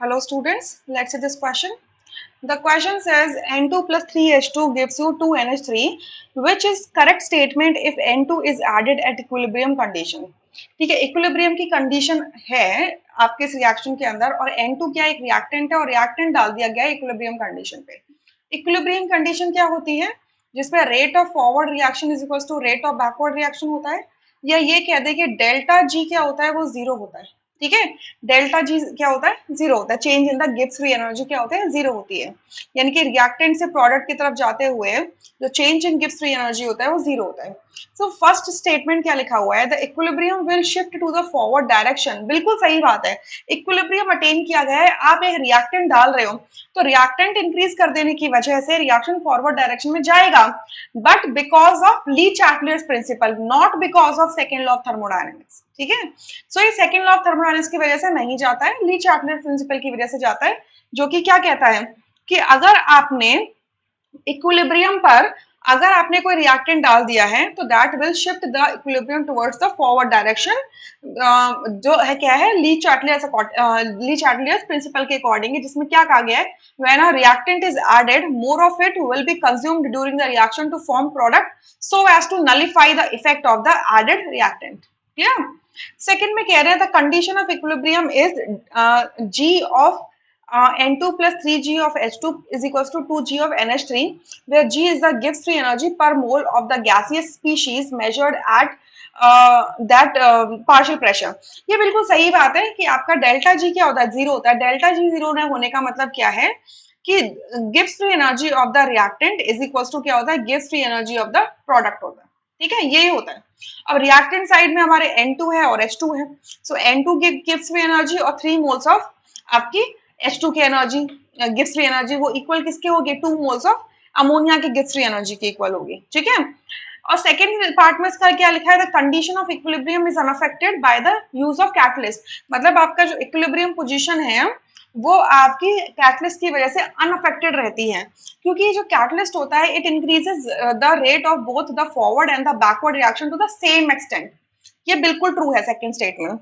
Hello students, let's see this question. The question says N2 plus 3H2 gives you 2NH3. Which is correct statement if N2 is added at equilibrium condition? ठीक है, equilibrium की condition है आपके इस reaction के अंदर और N2 क्या एक रिएक्टेंट है और रिएक्टेंट डाल दिया गया है इक्विलिब्रियम कंडीशन पे। इक्विलिब्रियम कंडीशन क्या होती है? जिसपे rate of forward reaction is equal to rate of backward reaction होता है, या ये कह दे कि डेल्टा जी क्या होता है वो जीरो होता है। ठीक है, डेल्टा जी क्या होता है? जीरो होता है। Change in the Gibbs free energy क्या होता है? जीरो होती है। यानी कि रिएक्टेंट से प्रोडक्ट की तरफ जाते हुए जो change in Gibbs free energy होता है वो जीरो होता है। सो फर्स्ट स्टेटमेंट क्या लिखा हुआ है? The equilibrium will shift to the forward direction. बिल्कुल सही बात है, इक्विलिब्रियम अटेन किया गया है। आप एक रिएक्टेंट डाल रहे हो तो रिएक्टेंट इंक्रीज कर देने की वजह से रिएक्शन फॉरवर्ड डायरेक्शन में जाएगा, but because of Le Chatelier's principle, not because of second law of thermodynamics. ठीक है, सो ये सेकेंड लॉ ऑफ थर्मोडायनेमिक्स की वजह से नहीं जाता है, ली चैटलर प्रिंसिपल की वजह से जाता है, जो कि क्या कहता है कि अगर आपने इक्विलिब्रियम पर अगर आपने कोई रिएक्टेंट डाल दिया है तो that will shift the equilibrium towards the forward direction, जो है क्या है ली चैटलियर्स प्रिंसिपल के अकॉर्डिंग, जिसमें क्या कहा गया है? When a reactant is added more of it will be consumed during the reaction to form product so as to nullify the effect of the added reactant. Clear? Second में कह रहे हैं the condition of equilibrium is G of N2 plus 3G of H2 is equals to 2G of NH3, where G is the Gibbs free energy per mole of the gaseous species measured at that partial pressure। ये बिल्कुल सही बात है कि आपका delta G क्या होता है? जीरो होता है। डेल्टा जी जीरो होने का मतलब क्या है कि Gibbs free energy of the reactant is equals to क्या होता है? Gibbs free energy of the product होता है। ठीक है, यही होता है। अब रिएक्टेंट साइड में हमारे N2 है और H2 है, सो N2 गिव्स फ्री एनर्जी और 3 मोल्स ऑफ आपकी H2 की एनर्जी, गिव्स फ्री एनर्जी वो इक्वल किसके होगी? 2 मोल्स ऑफ अमोनिया की गिव्स फ्री एनर्जी की इक्वल होगी। ठीक है, और सेकेंड पार्ट में इसका क्या लिखा है? The condition of equilibrium is unaffected by the use of catalyst. मतलब आपका जो इक्विलिब्रियम पोजीशन है वो आपकी कैटलिस्ट की वजह से अनअफेक्टेड रहती है, क्योंकि जो कैटलिस्ट होता है it increases the rate of both the forward and the backward reaction to the same extent. ये बिल्कुल ट्रू है सेकंड स्टेटमेंट।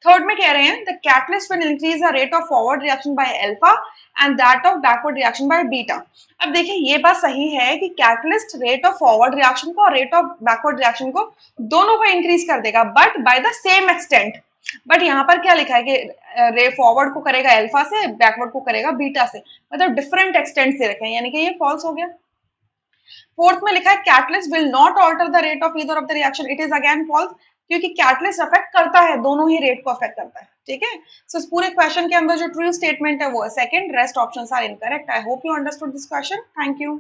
थर्ड में कह रहे हैं the catalyst will increase the rate of forward reaction by alpha and that of backward reaction by beta. अब देखिए ये बात सही है कि catalyst rate of forward reaction को और रेट ऑफ बैकवर्ड रिएक्शन को दोनों को इंक्रीज कर देगा, but by the same extent. But यहाँ पर क्या लिखा है कि रे फॉरवर्ड को करेगा अल्फा से, बैकवर्ड को करेगा बीटा से, मतलब डिफरेंट एक्सटेंट से रखे हैं, यानी कि ये फॉल्स हो गया। फोर्थ में लिखा है catalyst will not alter the rate of either of the reaction, it is again false, क्योंकि कैटलिस्ट अफेक्ट करता है, दोनों ही रेट को अफेक्ट करता है। ठीक है, सो इस पूरे क्वेश्चन के अंदर जो ट्रू स्टेटमेंट है वो है second, rest options are incorrect. I hope you understood this question. Thank you.